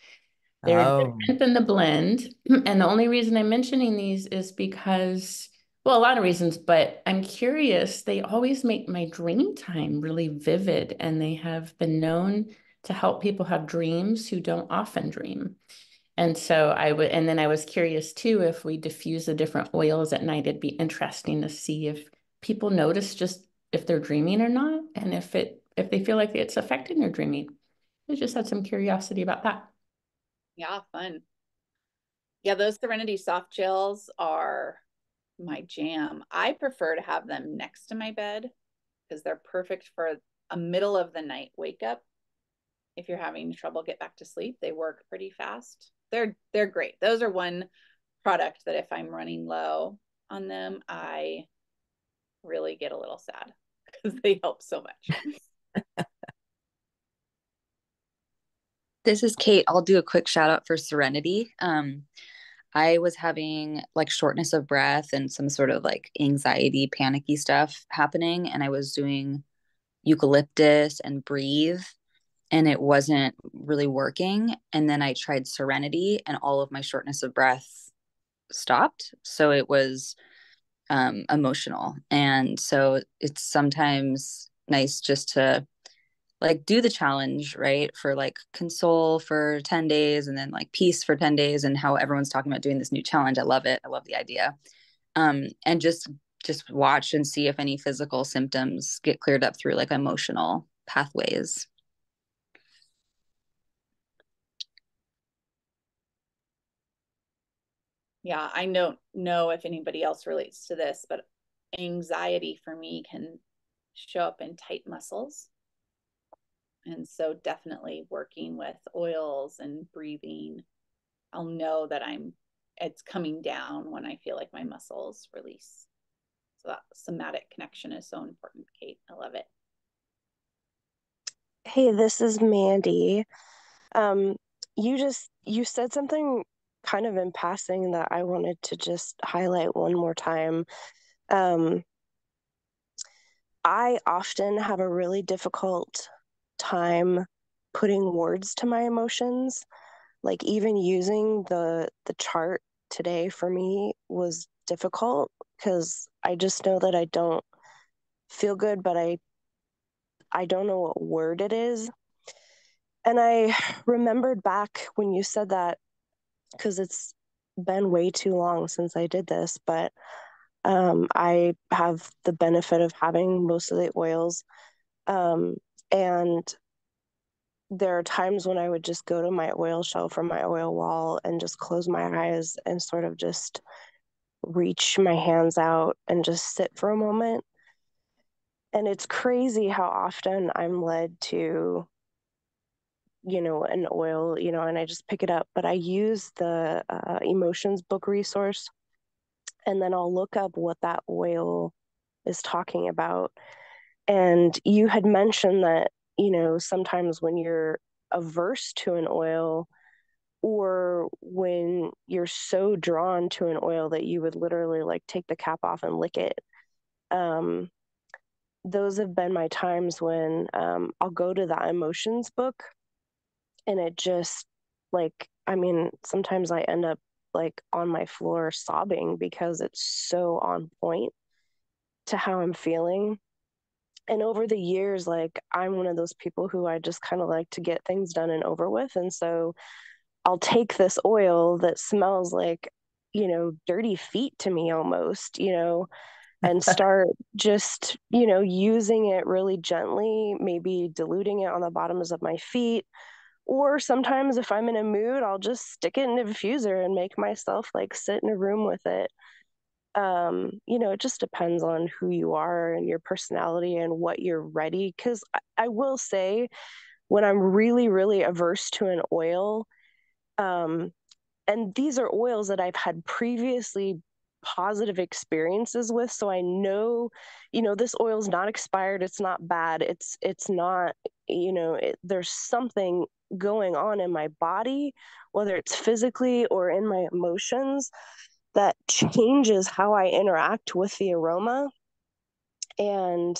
Speaker 4: They're
Speaker 1: Oh,
Speaker 4: different than the blend. And the only reason I'm mentioning these is because, well, a lot of reasons, but I'm curious. They always make my dream time really vivid, and they have been known to help people have dreams who don't often dream. And so and then I was curious too, if we diffuse the different oils at night, it'd be interesting to see if people notice just if they're dreaming or not, and if they feel like it's affecting their dreaming. I just had some curiosity about that.
Speaker 2: Yeah, fun. Yeah, those Serenity soft gels are my jam. I prefer to have them next to my bed because they're perfect for a middle of the night wake up. If you're having trouble get back to sleep, they work pretty fast. they're great. Those are one product that if I'm running low on them, I really get a little sad because they help so much.
Speaker 5: This is Kate. I'll do a quick shout out for Serenity. I was having like shortness of breath and some sort of like anxiety, panicky stuff happening. And I was doing eucalyptus and breathe, and it wasn't really working. And then I tried Serenity, and all of my shortness of breath stopped. So it was emotional. And so it's sometimes nice just to like do the challenge, right? For like console for 10 days and then like peace for 10 days, and how everyone's talking about doing this new challenge. I love it. I love the idea. And just watch and see if any physical symptoms get cleared up through like emotional pathways.
Speaker 2: Yeah, I don't know if anybody else relates to this, but anxiety for me can show up in tight muscles. And so definitely working with oils and breathing, I'll know that it's coming down when I feel like my muscles release. So that somatic connection is so important, Kate. I love it.
Speaker 6: Hey, this is Mandy. You said something kind of in passing that I wanted to just highlight one more time. I often have a really difficult time putting words to my emotions. Like even using the chart today for me was difficult because I just know that I don't feel good, but I don't know what word it is. And I remembered back when you said that, because it's been way too long since I did this, but I have the benefit of having most of the oils. And there are times when I would just go to my oil shelf or my oil wall and just close my eyes and sort of just reach my hands out and just sit for a moment. And it's crazy how often I'm led to, an oil, and I just pick it up. But I use the emotions book resource, and then I'll look up what that oil is talking about. And you had mentioned that, sometimes when you're averse to an oil, or when you're so drawn to an oil that you would literally like take the cap off and lick it. Those have been my times when I'll go to the emotions book, and it just sometimes I end up like on my floor sobbing because it's so on point to how I'm feeling. And over the years, like I'm one of those people who I just kind of like to get things done and over with. And so I'll take this oil that smells like, dirty feet to me almost, and start just, using it really gently, maybe diluting it on the bottoms of my feet. Or sometimes if I'm in a mood, I'll just stick it in a diffuser and make myself like sit in a room with it. It just depends on who you are and your personality and what you're ready. Because I will say, when I'm really, really averse to an oil, and these are oils that I've had previously positive experiences with, so I know, this oil's not expired, it's not bad, it's not, there's something going on in my body, whether it's physically or in my emotions, that changes how I interact with the aroma. And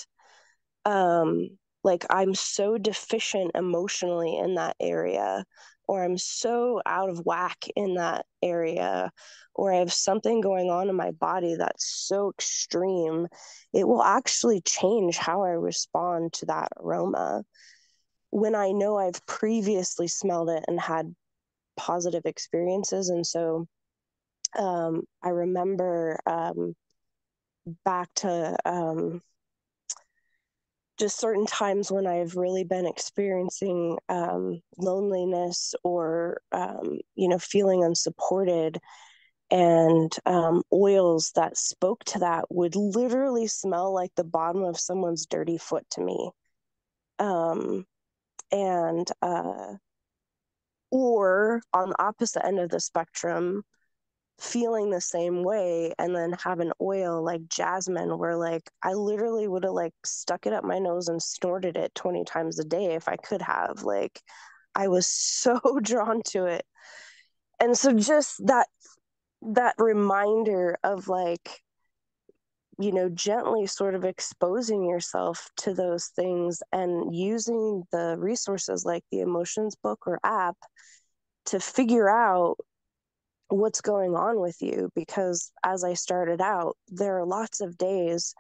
Speaker 6: like I'm so deficient emotionally in that area, or I'm so out of whack in that area, or I have something going on in my body that's so extreme, it will actually change how I respond to that aroma when I know I've previously smelled it and had positive experiences. And so I remember back to just certain times when I've really been experiencing loneliness, or, feeling unsupported. And oils that spoke to that would literally smell like the bottom of someone's dirty foot to me. And Or on the opposite end of the spectrum, feeling the same way and then have an oil like jasmine where like I literally would have like stuck it up my nose and snorted it 20 times a day if I could have. Like I was so drawn to it. And so just that reminder of like, you know, gently sort of exposing yourself to those things and using the resources like the emotions book or app to figure out what's going on with you. Because as I started out, there are lots of days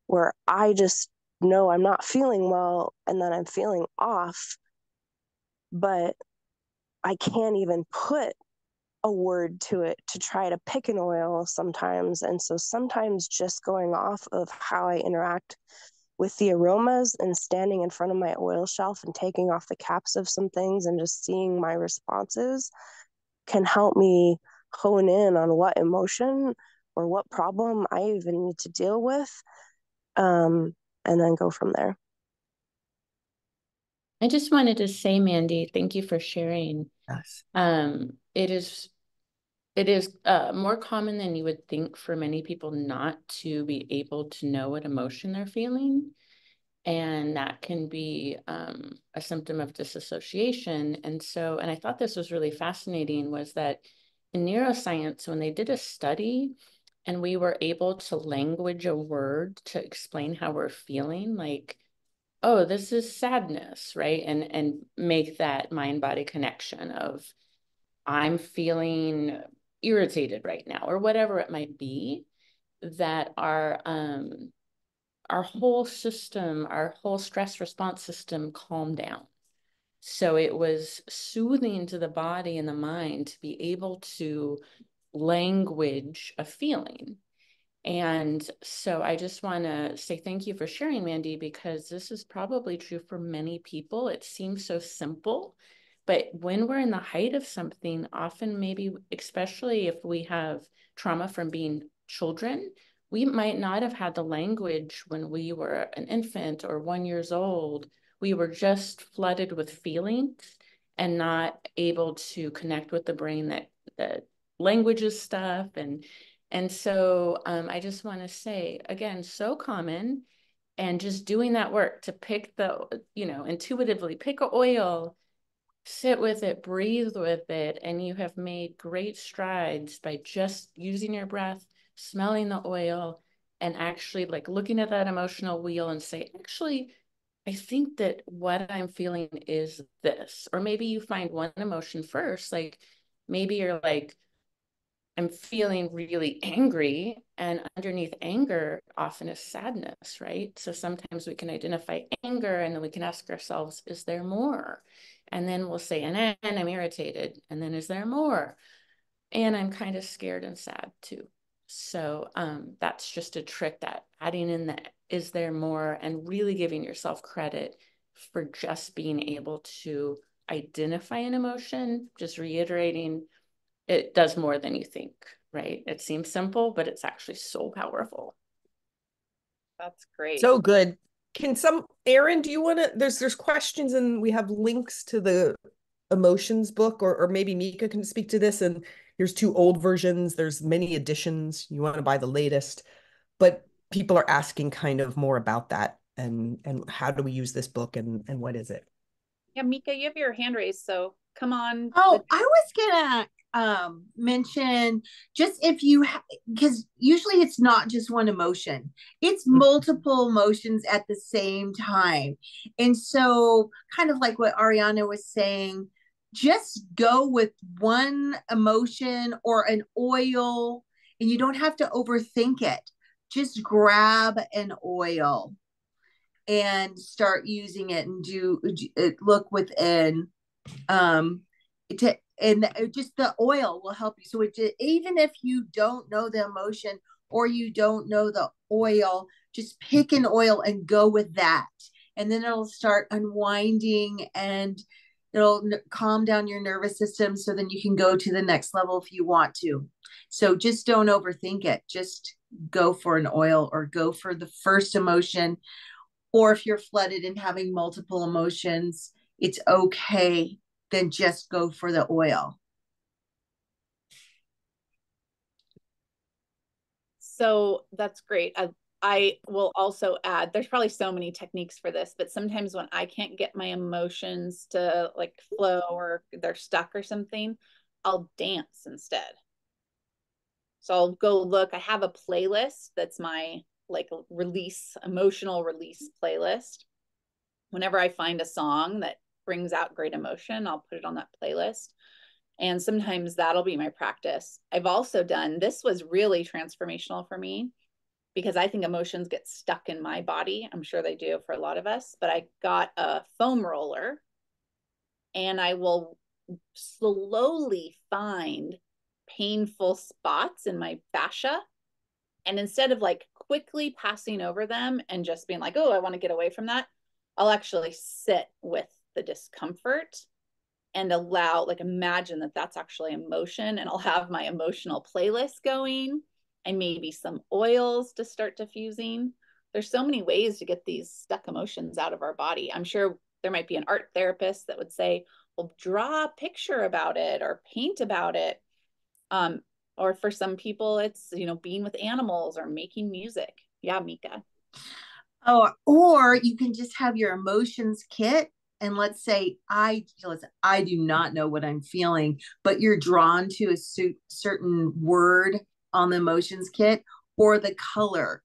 Speaker 6: where I just know I'm not feeling well and then I'm feeling off, but I can't even put a word to it to try to pick an oil sometimes. And so sometimes just going off of how I interact with the aromas and standing in front of my oil shelf and taking off the caps of some things and just seeing my responses can help me hone in on what emotion or what problem I even need to deal with, and then go from there.
Speaker 4: I just wanted to say, Mandy, thank you for sharing.
Speaker 1: Yes.
Speaker 4: It is more common than you would think for many people not to be able to know what emotion they're feeling. And that can be a symptom of disassociation. And I thought this was really fascinating, was that in neuroscience, when they did a study and we were able to language a word to explain how we're feeling, like, oh, this is sadness, right? And make that mind-body connection of I'm feeling irritated right now, or whatever it might be, that our whole system, our whole stress response system calmed down. So it was soothing to the body and the mind to be able to language a feeling. And so I just want to say thank you for sharing, Mandy, because this is probably true for many people. It seems so simple, but when we're in the height of something, often maybe, especially if we have trauma from being children, we might not have had the language when we were an infant or 1 year old. We were just flooded with feelings and not able to connect with the brain that languages stuff. And so I just want to say, again, so common, and just doing that work to pick intuitively pick a oil, sit with it, breathe with it, and you have made great strides by just using your breath, smelling the oil, and actually like looking at that emotional wheel and say, actually, I think that what I'm feeling is this. Or maybe you find one emotion first, like maybe you're like, I'm feeling really angry, and underneath anger often is sadness, right? So sometimes we can identify anger and then we can ask ourselves, is there more? And then we'll say, and I'm irritated. And then is there more? And I'm kind of scared and sad too. So that's just a trick, that adding in the is there more and really giving yourself credit for just being able to identify an emotion, just reiterating it does more than you think, right? It seems simple, but it's actually so powerful.
Speaker 2: That's great.
Speaker 1: So good. Arin, do you want to, there's questions and we have links to the emotions book, or maybe Mika can speak to this, and there's 2 old versions. There's many editions. You want to buy the latest, but people are asking kind of more about that and how do we use this book and what is it?
Speaker 2: Yeah, Mika, you have your hand raised, so come on.
Speaker 7: Oh, I was gonna mention, just if you because usually it's not just one emotion, it's multiple emotions at the same time. And so kind of like what Ariana was saying, just go with one emotion or an oil, and you don't have to overthink it. Just grab an oil and start using it and look within, and just the oil will help you. So even if you don't know the emotion or you don't know the oil, just pick an oil and go with that, and then it'll start unwinding and it'll calm down your nervous system, so then you can go to the next level if you want to. So just don't overthink it. Just go for an oil or go for the first emotion. Or if you're flooded and having multiple emotions, it's okay than just go for the oil.
Speaker 2: So that's great. I will also add, there's probably so many techniques for this, but sometimes when I can't get my emotions to like flow or they're stuck or something, I'll dance instead. So I'll go look, I have a playlist that's my like emotional release playlist. Whenever I find a song that brings out great emotion, I'll put it on that playlist. And sometimes that'll be my practice. I've also done, this was really transformational for me because I think emotions get stuck in my body. I'm sure they do for a lot of us, but I got a foam roller and I will slowly find painful spots in my fascia. And instead of like quickly passing over them and just being like, oh, I want to get away from that, I'll actually sit with the discomfort and allow, like, imagine that that's actually emotion. And I'll have my emotional playlist going and maybe some oils to start diffusing. There's so many ways to get these stuck emotions out of our body. I'm sure there might be an art therapist that would say, well, draw a picture about it or paint about it. Or for some people, it's, you know, being with animals or making music. Yeah, Mika.
Speaker 7: Oh, or you can just have your emotions kit. And let's say I do not know what I'm feeling, but you're drawn to a certain word on the emotions kit or the color,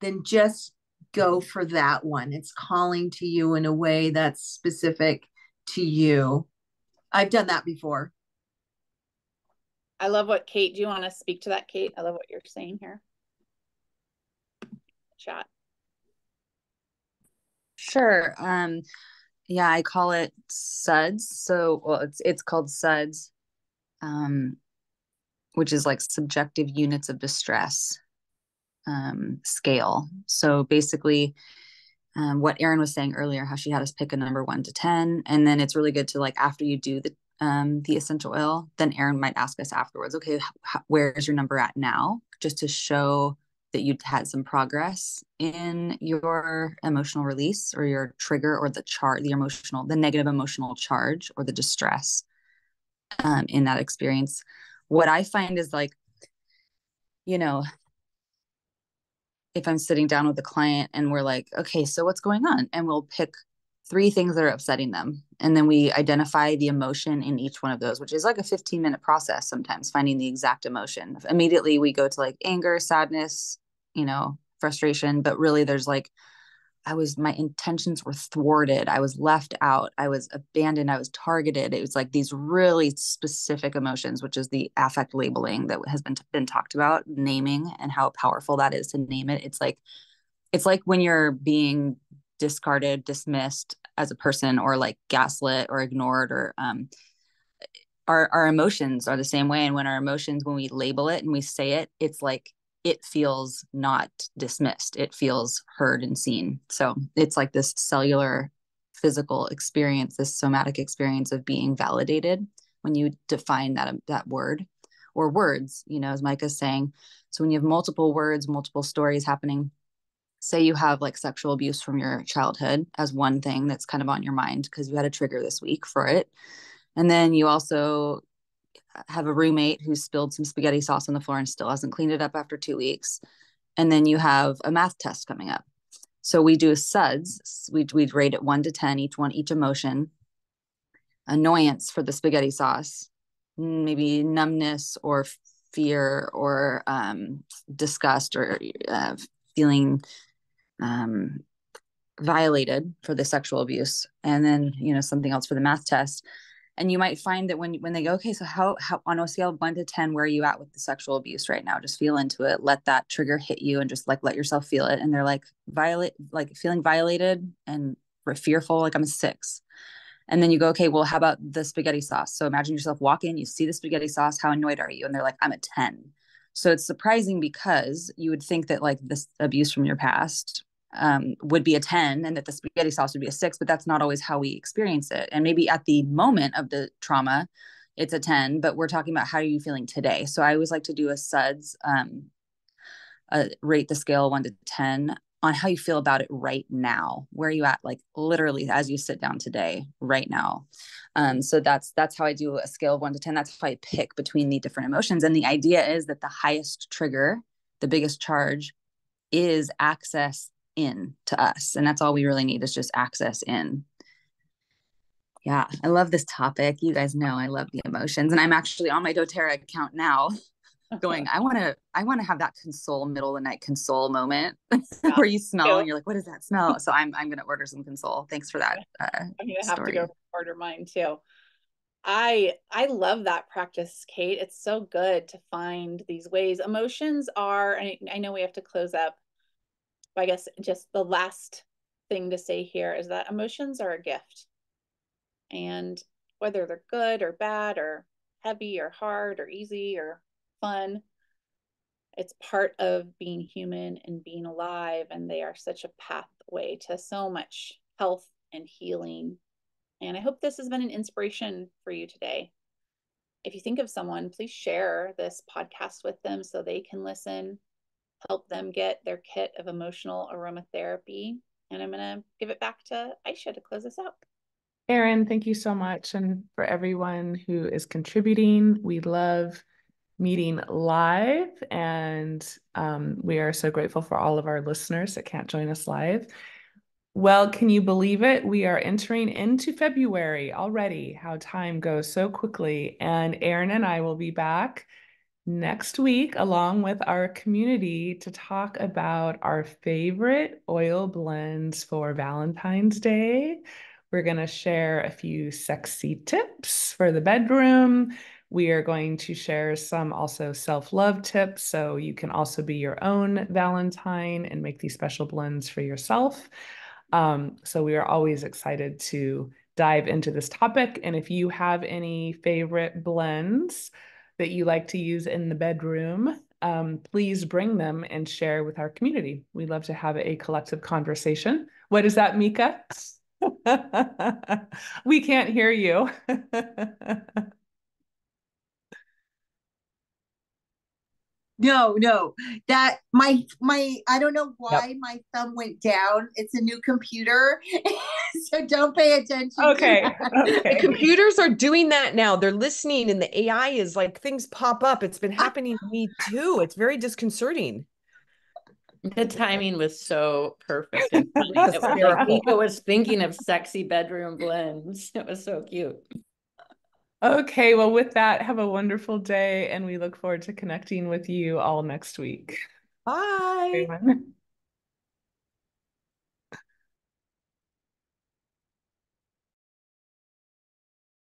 Speaker 7: then just go for that one. It's calling to you in a way that's specific to you. I've done that before.
Speaker 2: I love what Kate, do you want to speak to that, Kate? I love what you're saying here. Chat.
Speaker 5: Sure. Yeah, I call it SUDS. So, well, it's called SUDS, which is like subjective units of distress scale. So basically, what Arin was saying earlier, how she had us pick a number 1 to 10, and then it's really good to, like, after you do the essential oil, then Arin might ask us afterwards, okay, where's your number at now? Just to show that you'd had some progress in your emotional release or your trigger or the negative emotional charge or the distress in that experience. What I find is, like, you know, if I'm sitting down with a client and we're like, okay, so what's going on? And we'll pick 3 things that are upsetting them. And then we identify the emotion in each one of those, which is like a 15-minute process sometimes, finding the exact emotion. Immediately we go to like anger, sadness, frustration, but really there's like, my intentions were thwarted. I was left out. I was abandoned. I was targeted. It was like these really specific emotions, which is the affect labeling that has been talked about, naming, and how powerful that is to name it. It's like when you're being discarded, dismissed as a person, or like gaslit or ignored, or our emotions are the same way. And when we label it and we say it, it's like it feels not dismissed. It feels heard and seen. So it's like this cellular physical experience, this somatic experience of being validated when you define that word or words, as Micah's saying. So when you have multiple words, multiple stories happening, say you have like sexual abuse from your childhood as one thing that's kind of on your mind because you had a trigger this week for it. And then you also have a roommate who spilled some spaghetti sauce on the floor and still hasn't cleaned it up after 2 weeks. And then you have a math test coming up. So we do SUDS. We'd rate it 1 to 10, each emotion. Annoyance for the spaghetti sauce, maybe numbness or fear or disgust or feeling violated for the sexual abuse. And then, something else for the math test. And you might find that when they go, okay, so how on a scale of 1 to 10, where are you at with the sexual abuse right now? Just feel into it. Let that trigger hit you and just like let yourself feel it. And they're like feeling violated and fearful, like I'm a 6. And then you go, okay, well, how about the spaghetti sauce? So imagine yourself walk in, you see the spaghetti sauce. How annoyed are you? And they're like, I'm a 10. So it's surprising because you would think that like this abuse from your past would be a 10 and that the spaghetti sauce would be a 6, but that's not always how we experience it. And maybe at the moment of the trauma, it's a 10, but we're talking about how are you feeling today? So I always like to do a SUDS, rate the scale 1 to 10 on how you feel about it right now. Where are you at, like literally as you sit down today, right now? So that's how I do a scale of 1 to 10. That's how I pick between the different emotions. And the idea is that the highest trigger, the biggest charge, is access in to us. And that's all we really need, is just access in. Yeah, I love this topic. You guys know I love the emotions. And I'm actually on my doTERRA account now going, I want to have that console, middle of the night console moment where you smell and you're like, what does that smell? So I'm going to order some console. Thanks for that.
Speaker 2: I'm going to have
Speaker 5: story.
Speaker 2: to go order mine too. I love that practice, Kate. It's so good to find these ways. Emotions are, and I know we have to close up, but I guess just the last thing to say here is that emotions are a gift. And whether they're good or bad or heavy or hard or easy or fun, it's part of being human and being alive. And they are such a pathway to so much health and healing. And I hope this has been an inspiration for you today. If you think of someone, please share this podcast with them so they can listen, help them get their kit of emotional aromatherapy. And I'm going to give it back to Aisha to close us out.
Speaker 3: Arin, thank you so much. And for everyone who is contributing, we love meeting live. And we are so grateful for all of our listeners that can't join us live. Well, can you believe it? We are entering into February already. How time goes so quickly. And Arin and I will be back next week along with our community to talk about our favorite oil blends for Valentine's Day. We're going to share a few sexy tips for the bedroom. We are going to share some also self-love tips, so you can also be your own Valentine and make these special blends for yourself. So we are always excited to dive into this topic. And if you have any favorite blends that you like to use in the bedroom, please bring them and share with our community. We love to have a collective conversation. What is that, Mika? We can't hear you.
Speaker 7: No, that my I don't know why my thumb went down. It's a new computer, so don't pay attention.
Speaker 3: Okay.
Speaker 1: The computers are doing that now. They're listening, and the AI is like, things pop up. It's been happening to me too. It's very disconcerting.
Speaker 4: The timing was so perfect. And it was like Mika was thinking of sexy bedroom blends. It was so cute.
Speaker 3: Okay, well, with that, have a wonderful day, and we look forward to connecting with you all next week.
Speaker 1: Bye.
Speaker 3: Everyone.